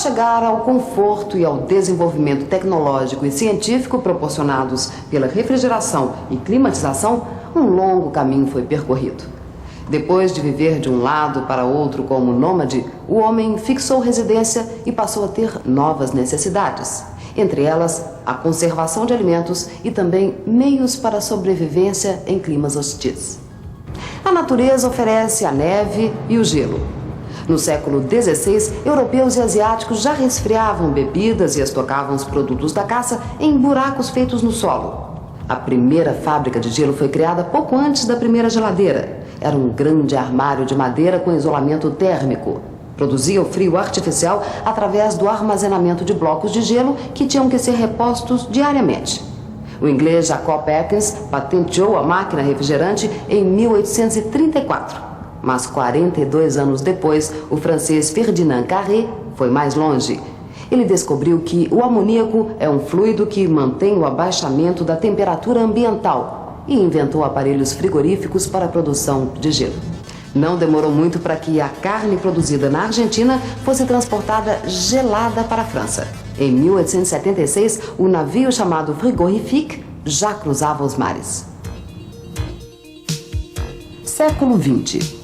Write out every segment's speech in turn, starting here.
chegar ao conforto e ao desenvolvimento tecnológico e científico proporcionados pela refrigeração e climatização, um longo caminho foi percorrido. Depois de viver de um lado para outro como nômade, o homem fixou residência e passou a ter novas necessidades. Entre elas, a conservação de alimentos e também meios para a sobrevivência em climas hostis. A natureza oferece a neve e o gelo. No século XVI, europeus e asiáticos já resfriavam bebidas e estocavam os produtos da caça em buracos feitos no solo. A primeira fábrica de gelo foi criada pouco antes da primeira geladeira. Era um grande armário de madeira com isolamento térmico. Produzia o frio artificial através do armazenamento de blocos de gelo que tinham que ser repostos diariamente. O inglês Jacob Atkins patenteou a máquina refrigerante em 1834. Mas 42 anos depois, o francês Ferdinand Carré foi mais longe. Ele descobriu que o amoníaco é um fluido que mantém o abaixamento da temperatura ambiental e inventou aparelhos frigoríficos para a produção de gelo. Não demorou muito para que a carne produzida na Argentina fosse transportada gelada para a França. Em 1876, o navio chamado Frigorifique já cruzava os mares. Século XX.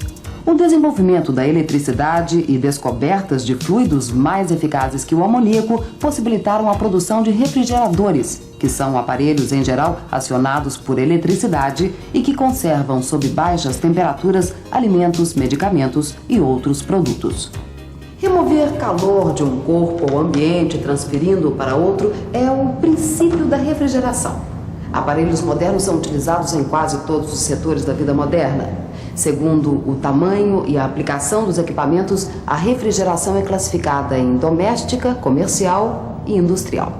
O desenvolvimento da eletricidade e descobertas de fluidos mais eficazes que o amoníaco possibilitaram a produção de refrigeradores, que são aparelhos, em geral, acionados por eletricidade e que conservam sob baixas temperaturas alimentos, medicamentos e outros produtos. Remover calor de um corpo ou ambiente transferindo-o para outro é o princípio da refrigeração. Aparelhos modernos são utilizados em quase todos os setores da vida moderna. Segundo o tamanho e a aplicação dos equipamentos, a refrigeração é classificada em doméstica, comercial e industrial.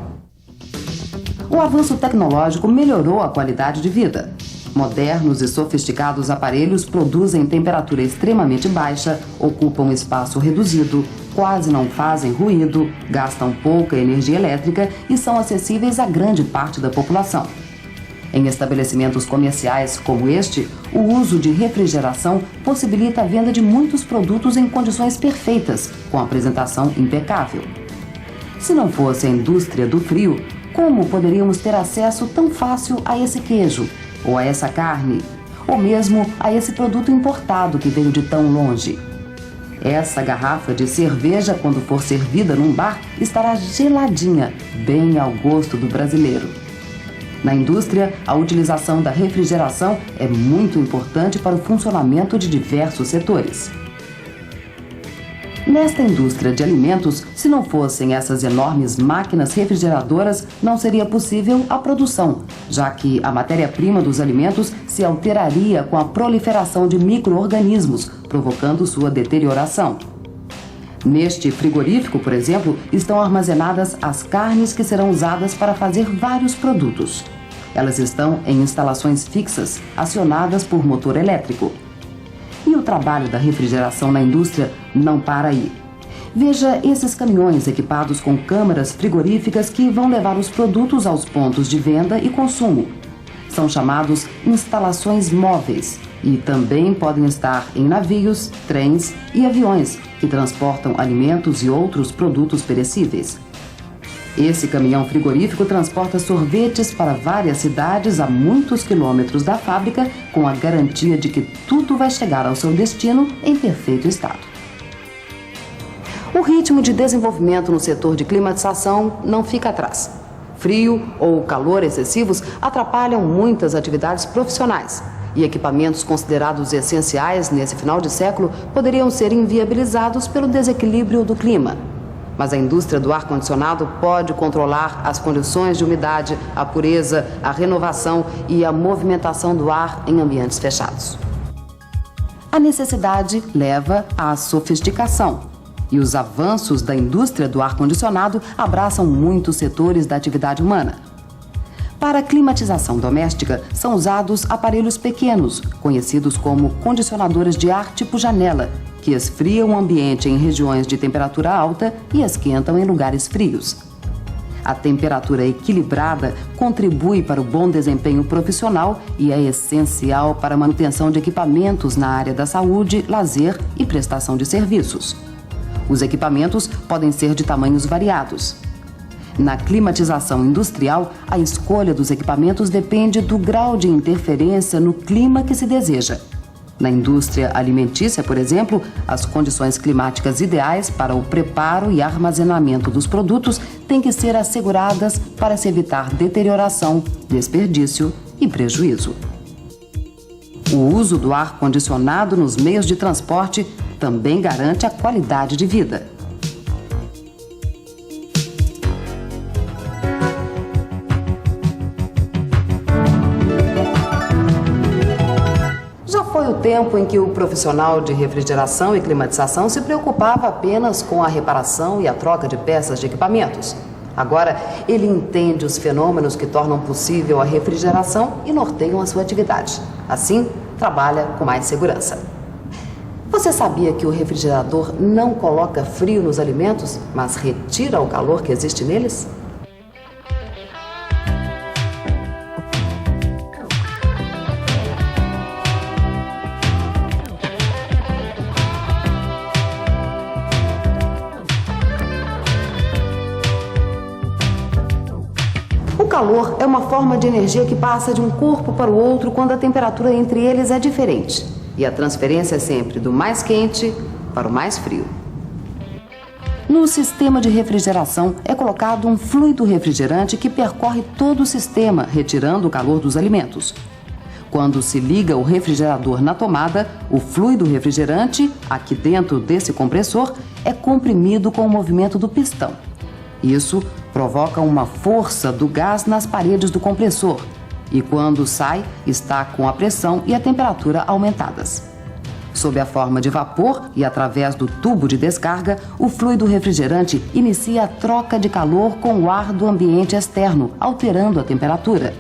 O avanço tecnológico melhorou a qualidade de vida. Modernos e sofisticados aparelhos produzem temperatura extremamente baixa, ocupam espaço reduzido, quase não fazem ruído, gastam pouca energia elétrica e são acessíveis a grande parte da população. Em estabelecimentos comerciais como este, o uso de refrigeração possibilita a venda de muitos produtos em condições perfeitas, com apresentação impecável. Se não fosse a indústria do frio, como poderíamos ter acesso tão fácil a esse queijo, ou a essa carne, ou mesmo a esse produto importado que veio de tão longe? Essa garrafa de cerveja, quando for servida num bar, estará geladinha, bem ao gosto do brasileiro. Na indústria, a utilização da refrigeração é muito importante para o funcionamento de diversos setores. Nesta indústria de alimentos, se não fossem essas enormes máquinas refrigeradoras, não seria possível a produção, já que a matéria-prima dos alimentos se alteraria com a proliferação de micro-organismos, provocando sua deterioração. Neste frigorífico, por exemplo, estão armazenadas as carnes que serão usadas para fazer vários produtos. Elas estão em instalações fixas, acionadas por motor elétrico. E o trabalho da refrigeração na indústria não para aí. Veja esses caminhões equipados com câmaras frigoríficas que vão levar os produtos aos pontos de venda e consumo. São chamados instalações móveis e também podem estar em navios, trens e aviões que transportam alimentos e outros produtos perecíveis. Esse caminhão frigorífico transporta sorvetes para várias cidades a muitos quilômetros da fábrica, com a garantia de que tudo vai chegar ao seu destino em perfeito estado. O ritmo de desenvolvimento no setor de climatização não fica atrás. Frio ou calor excessivos atrapalham muitas atividades profissionais e equipamentos considerados essenciais nesse final de século poderiam ser inviabilizados pelo desequilíbrio do clima. Mas a indústria do ar-condicionado pode controlar as condições de umidade, a pureza, a renovação e a movimentação do ar em ambientes fechados. A necessidade leva à sofisticação. E os avanços da indústria do ar-condicionado abraçam muitos setores da atividade humana. Para a climatização doméstica, são usados aparelhos pequenos, conhecidos como condicionadores de ar tipo janela, que esfriam o ambiente em regiões de temperatura alta e esquentam em lugares frios. A temperatura equilibrada contribui para o bom desempenho profissional e é essencial para a manutenção de equipamentos na área da saúde, lazer e prestação de serviços. Os equipamentos podem ser de tamanhos variados. Na climatização industrial, a escolha dos equipamentos depende do grau de interferência no clima que se deseja. Na indústria alimentícia, por exemplo, as condições climáticas ideais para o preparo e armazenamento dos produtos têm que ser asseguradas para se evitar deterioração, desperdício e prejuízo. O uso do ar-condicionado nos meios de transporte também garante a qualidade de vida. Já foi o tempo em que o profissional de refrigeração e climatização se preocupava apenas com a reparação e a troca de peças de equipamentos. Agora, ele entende os fenômenos que tornam possível a refrigeração e norteiam a sua atividade. Assim, trabalha com mais segurança. Você sabia que o refrigerador não coloca frio nos alimentos, mas retira o calor que existe neles? O calor é uma forma de energia que passa de um corpo para o outro quando a temperatura entre eles é diferente. E a transferência é sempre do mais quente para o mais frio. No sistema de refrigeração é colocado um fluido refrigerante que percorre todo o sistema, retirando o calor dos alimentos. Quando se liga o refrigerador na tomada, o fluido refrigerante, aqui dentro desse compressor, é comprimido com o movimento do pistão. Isso provoca uma força do gás nas paredes do compressor e, quando sai, está com a pressão e a temperatura aumentadas. Sob a forma de vapor e através do tubo de descarga, o fluido refrigerante inicia a troca de calor com o ar do ambiente externo, alterando a temperatura.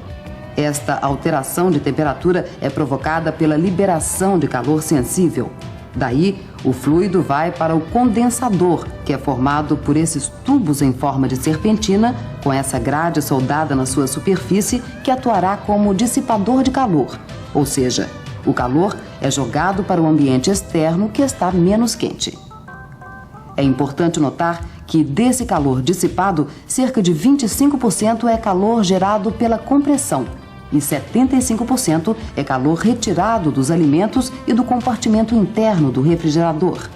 Esta alteração de temperatura é provocada pela liberação de calor sensível. Daí, o fluido vai para o condensador, que é formado por esses tubos em forma de serpentina, com essa grade soldada na sua superfície, que atuará como dissipador de calor. Ou seja, o calor é jogado para o ambiente externo, que está menos quente. É importante notar que desse calor dissipado, cerca de 25% é calor gerado pela compressão e 75% é calor retirado dos alimentos e do compartimento interno do refrigerador.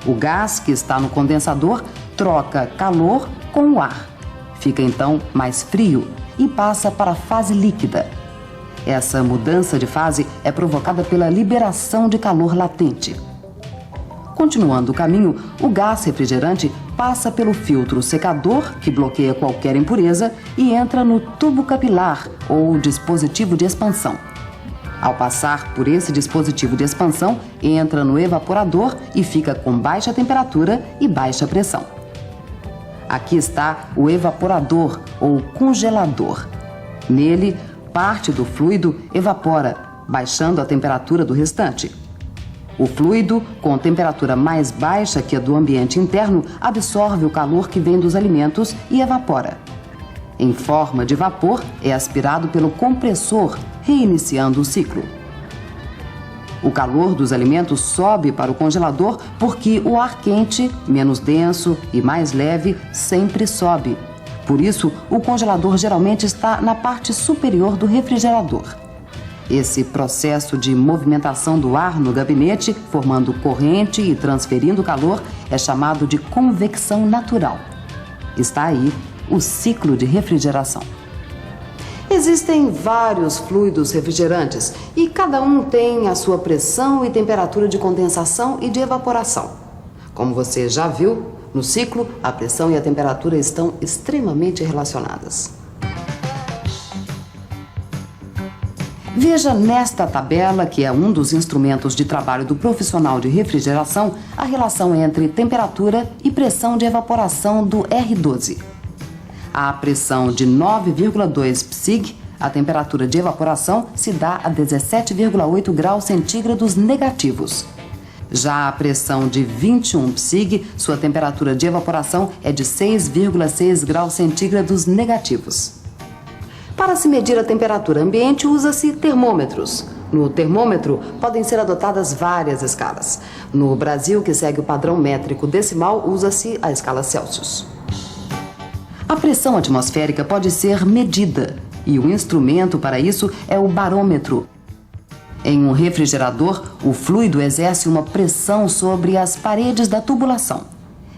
O gás que está no condensador troca calor com o ar. Fica então mais frio e passa para a fase líquida. Essa mudança de fase é provocada pela liberação de calor latente. Continuando o caminho, o gás refrigerante passa pelo filtro secador, que bloqueia qualquer impureza, e entra no tubo capilar, ou dispositivo de expansão. Ao passar por esse dispositivo de expansão, entra no evaporador e fica com baixa temperatura e baixa pressão. Aqui está o evaporador, ou congelador. Nele, parte do fluido evapora, baixando a temperatura do restante. O fluido, com temperatura mais baixa que a do ambiente interno, absorve o calor que vem dos alimentos e evapora. Em forma de vapor, é aspirado pelo compressor, reiniciando o ciclo. O calor dos alimentos sobe para o congelador porque o ar quente, menos denso e mais leve, sempre sobe. Por isso, o congelador geralmente está na parte superior do refrigerador. Esse processo de movimentação do ar no gabinete, formando corrente e transferindo calor, é chamado de convecção natural. Está aí o ciclo de refrigeração. Existem vários fluidos refrigerantes e cada um tem a sua pressão e temperatura de condensação e de evaporação. Como você já viu, no ciclo, a pressão e a temperatura estão extremamente relacionadas. Veja nesta tabela, que é um dos instrumentos de trabalho do profissional de refrigeração, a relação entre temperatura e pressão de evaporação do R12. À pressão de 9,2 psig, a temperatura de evaporação se dá a 17,8 graus centígrados negativos. Já a pressão de 21 psig, sua temperatura de evaporação é de 6,6 graus centígrados negativos. Para se medir a temperatura ambiente, usa-se termômetros. No termômetro, podem ser adotadas várias escalas. No Brasil, que segue o padrão métrico decimal, usa-se a escala Celsius. A pressão atmosférica pode ser medida, e o instrumento para isso é o barômetro. Em um refrigerador, o fluido exerce uma pressão sobre as paredes da tubulação.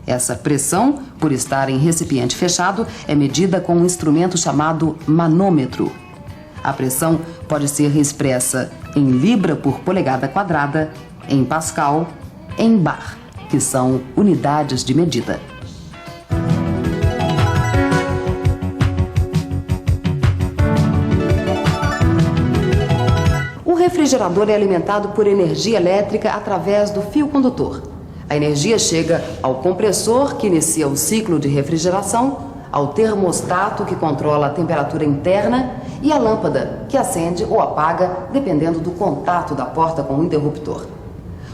Essa pressão, por estar em recipiente fechado, é medida com um instrumento chamado manômetro. A pressão pode ser expressa em libra por polegada quadrada, em pascal, em bar, que são unidades de medida. O refrigerador é alimentado por energia elétrica através do fio condutor. A energia chega ao compressor, que inicia o ciclo de refrigeração, ao termostato, que controla a temperatura interna, e à lâmpada, que acende ou apaga, dependendo do contato da porta com o interruptor.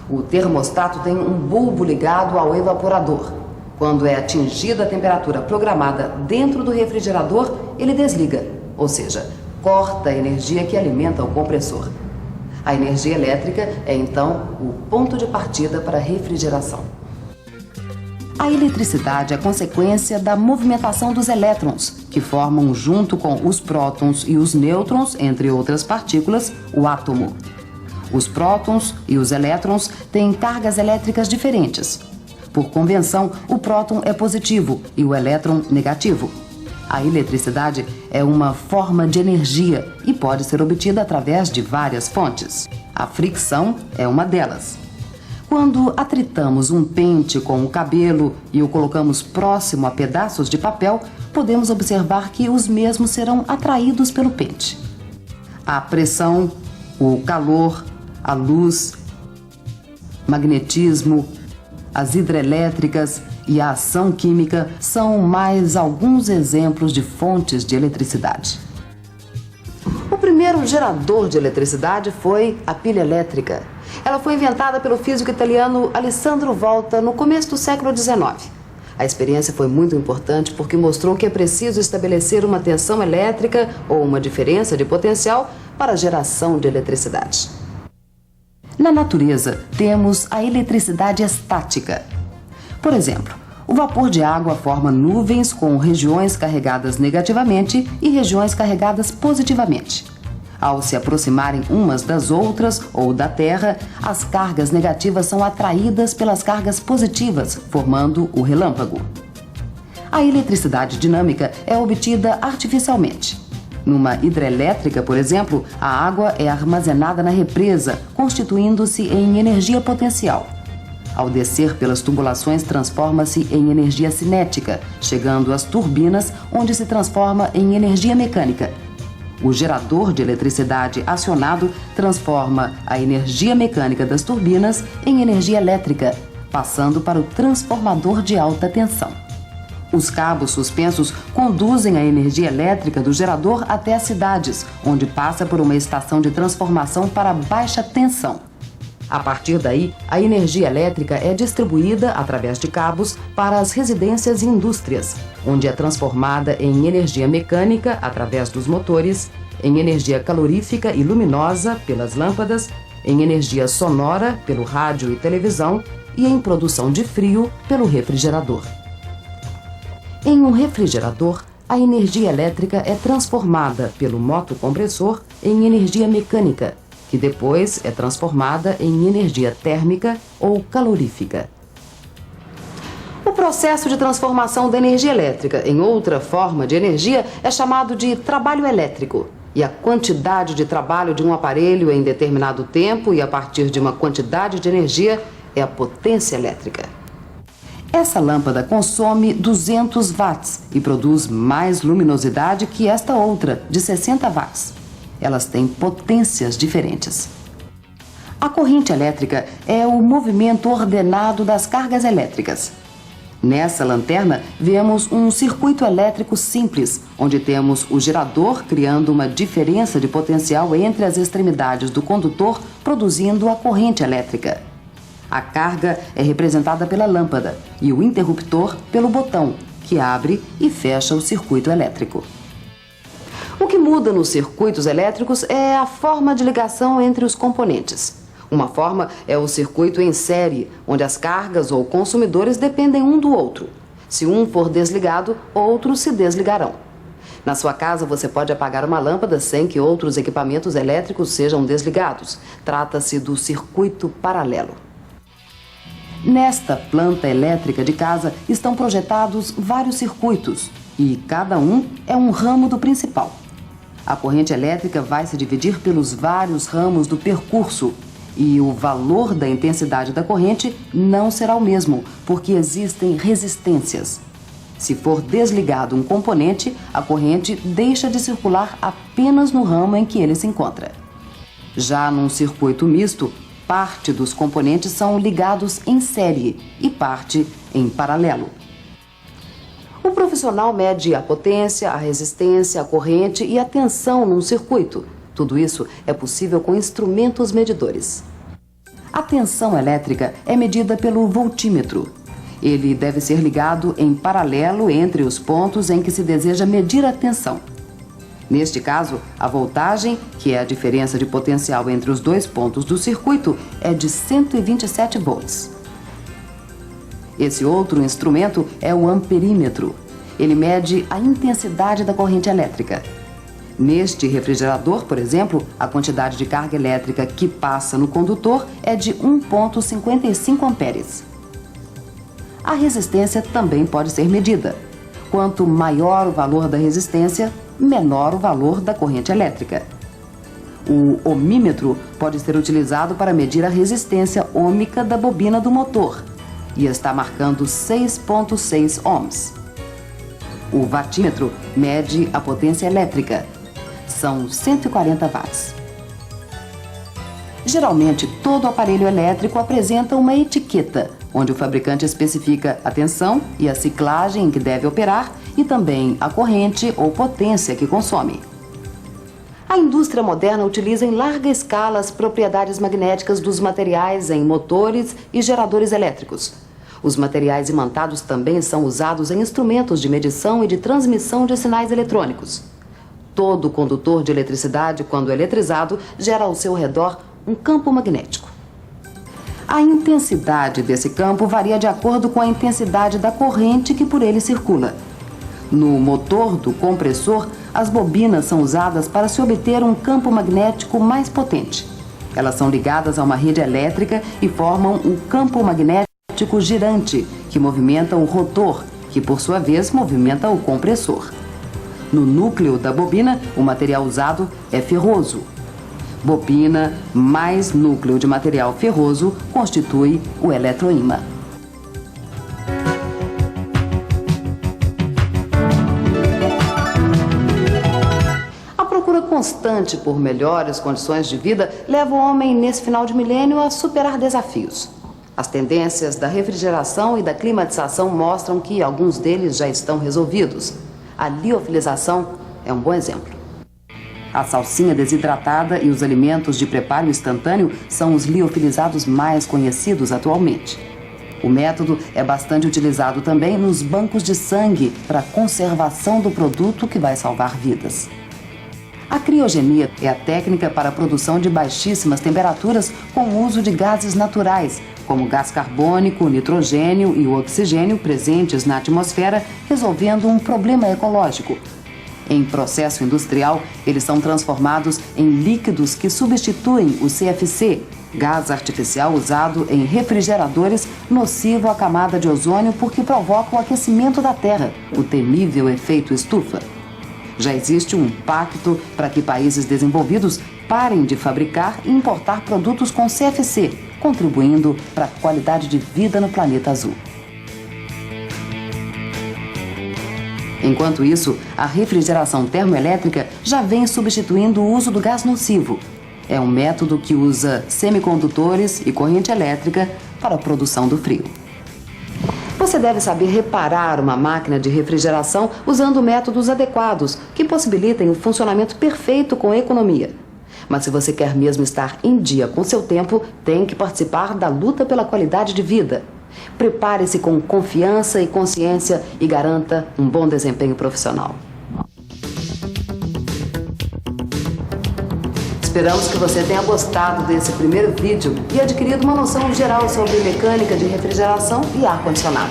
O termostato tem um bulbo ligado ao evaporador. Quando é atingida a temperatura programada dentro do refrigerador, ele desliga, ou seja, corta a energia que alimenta o compressor. A energia elétrica é, então, o ponto de partida para a refrigeração. A eletricidade é consequência da movimentação dos elétrons, que formam, junto com os prótons e os nêutrons, entre outras partículas, o átomo. Os prótons e os elétrons têm cargas elétricas diferentes. Por convenção, o próton é positivo e o elétron negativo. A eletricidade é uma forma de energia e pode ser obtida através de várias fontes. A fricção é uma delas. Quando atritamos um pente com o cabelo e o colocamos próximo a pedaços de papel, podemos observar que os mesmos serão atraídos pelo pente. A pressão, o calor, a luz, magnetismo, as hidrelétricas e a ação química são mais alguns exemplos de fontes de eletricidade. O primeiro gerador de eletricidade foi a pilha elétrica. Ela foi inventada pelo físico italiano Alessandro Volta no começo do século XIX. A experiência foi muito importante porque mostrou que é preciso estabelecer uma tensão elétrica ou uma diferença de potencial para a geração de eletricidade. Na natureza, temos a eletricidade estática. Por exemplo, o vapor de água forma nuvens com regiões carregadas negativamente e regiões carregadas positivamente. Ao se aproximarem umas das outras ou da Terra, as cargas negativas são atraídas pelas cargas positivas, formando o relâmpago. A eletricidade dinâmica é obtida artificialmente. Numa hidrelétrica, por exemplo, a água é armazenada na represa, constituindo-se em energia potencial. Ao descer pelas tubulações, transforma-se em energia cinética, chegando às turbinas, onde se transforma em energia mecânica. O gerador de eletricidade acionado transforma a energia mecânica das turbinas em energia elétrica, passando para o transformador de alta tensão. Os cabos suspensos conduzem a energia elétrica do gerador até as cidades, onde passa por uma estação de transformação para baixa tensão. A partir daí, a energia elétrica é distribuída através de cabos para as residências e indústrias, onde é transformada em energia mecânica através dos motores, em energia calorífica e luminosa pelas lâmpadas, em energia sonora pelo rádio e televisão e em produção de frio pelo refrigerador. Em um refrigerador, a energia elétrica é transformada pelo motocompressor em energia mecânica, que depois é transformada em energia térmica ou calorífica. O processo de transformação da energia elétrica em outra forma de energia é chamado de trabalho elétrico. E a quantidade de trabalho de um aparelho em determinado tempo e a partir de uma quantidade de energia é a potência elétrica. Essa lâmpada consome 200 watts e produz mais luminosidade que esta outra, de 60 watts. Elas têm potências diferentes. A corrente elétrica é o movimento ordenado das cargas elétricas. Nessa lanterna, vemos um circuito elétrico simples, onde temos o gerador criando uma diferença de potencial entre as extremidades do condutor, produzindo a corrente elétrica. A carga é representada pela lâmpada e o interruptor pelo botão, que abre e fecha o circuito elétrico. O que muda nos circuitos elétricos é a forma de ligação entre os componentes. Uma forma é o circuito em série, onde as cargas ou consumidores dependem um do outro. Se um for desligado, outros se desligarão. Na sua casa, você pode apagar uma lâmpada sem que outros equipamentos elétricos sejam desligados. Trata-se do circuito paralelo. Nesta planta elétrica de casa estão projetados vários circuitos e cada um é um ramo do principal. A corrente elétrica vai se dividir pelos vários ramos do percurso e o valor da intensidade da corrente não será o mesmo, porque existem resistências. Se for desligado um componente, a corrente deixa de circular apenas no ramo em que ele se encontra. Já num circuito misto, parte dos componentes são ligados em série e parte em paralelo. O profissional mede a potência, a resistência, a corrente e a tensão num circuito. Tudo isso é possível com instrumentos medidores. A tensão elétrica é medida pelo voltímetro. Ele deve ser ligado em paralelo entre os pontos em que se deseja medir a tensão. Neste caso, a voltagem, que é a diferença de potencial entre os dois pontos do circuito, é de 127 volts. Esse outro instrumento é o amperímetro. Ele mede a intensidade da corrente elétrica. Neste refrigerador, por exemplo, a quantidade de carga elétrica que passa no condutor é de 1,55 amperes. A resistência também pode ser medida. Quanto maior o valor da resistência, menor o valor da corrente elétrica. O ohmímetro pode ser utilizado para medir a resistência ôhmica da bobina do motor e está marcando 6,6 ohms. O watímetro mede a potência elétrica. São 140 watts. Geralmente, todo aparelho elétrico apresenta uma etiqueta, onde o fabricante especifica a tensão e a ciclagem em que deve operar e também a corrente ou potência que consome. A indústria moderna utiliza em larga escala as propriedades magnéticas dos materiais em motores e geradores elétricos. Os materiais imantados também são usados em instrumentos de medição e de transmissão de sinais eletrônicos. Todo condutor de eletricidade, quando eletrizado, gera ao seu redor um campo magnético. A intensidade desse campo varia de acordo com a intensidade da corrente que por ele circula. No motor do compressor, as bobinas são usadas para se obter um campo magnético mais potente. Elas são ligadas a uma rede elétrica e formam um campo magnético girante, que movimenta o rotor, que por sua vez movimenta o compressor. No núcleo da bobina, o material usado é ferroso. Bobina mais núcleo de material ferroso constitui o eletroímã. A procura constante por melhores condições de vida leva o homem nesse final de milênio a superar desafios. As tendências da refrigeração e da climatização mostram que alguns deles já estão resolvidos. A liofilização é um bom exemplo. A salsinha desidratada e os alimentos de preparo instantâneo são os liofilizados mais conhecidos atualmente. O método é bastante utilizado também nos bancos de sangue para a conservação do produto que vai salvar vidas. A criogenia é a técnica para a produção de baixíssimas temperaturas com o uso de gases naturais, como o gás carbônico, o nitrogênio e o oxigênio presentes na atmosfera, resolvendo um problema ecológico. Em processo industrial, eles são transformados em líquidos que substituem o CFC, gás artificial usado em refrigeradores, nocivo à camada de ozônio porque provoca o aquecimento da Terra, o temível efeito estufa. Já existe um pacto para que países desenvolvidos parem de fabricar e importar produtos com CFC, contribuindo para a qualidade de vida no planeta azul. Enquanto isso, a refrigeração termoelétrica já vem substituindo o uso do gás nocivo. É um método que usa semicondutores e corrente elétrica para a produção do frio. Você deve saber reparar uma máquina de refrigeração usando métodos adequados que possibilitem o funcionamento perfeito com economia. Mas se você quer mesmo estar em dia com seu tempo, tem que participar da luta pela qualidade de vida. Prepare-se com confiança e consciência e garanta um bom desempenho profissional. Esperamos que você tenha gostado desse primeiro vídeo e adquirido uma noção geral sobre mecânica de refrigeração e ar-condicionado.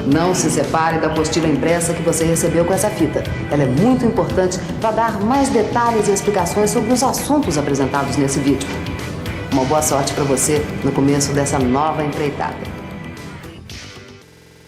Não se separe da apostila impressa que você recebeu com essa fita. Ela é muito importante para dar mais detalhes e explicações sobre os assuntos apresentados nesse vídeo. Uma boa sorte para você no começo dessa nova empreitada.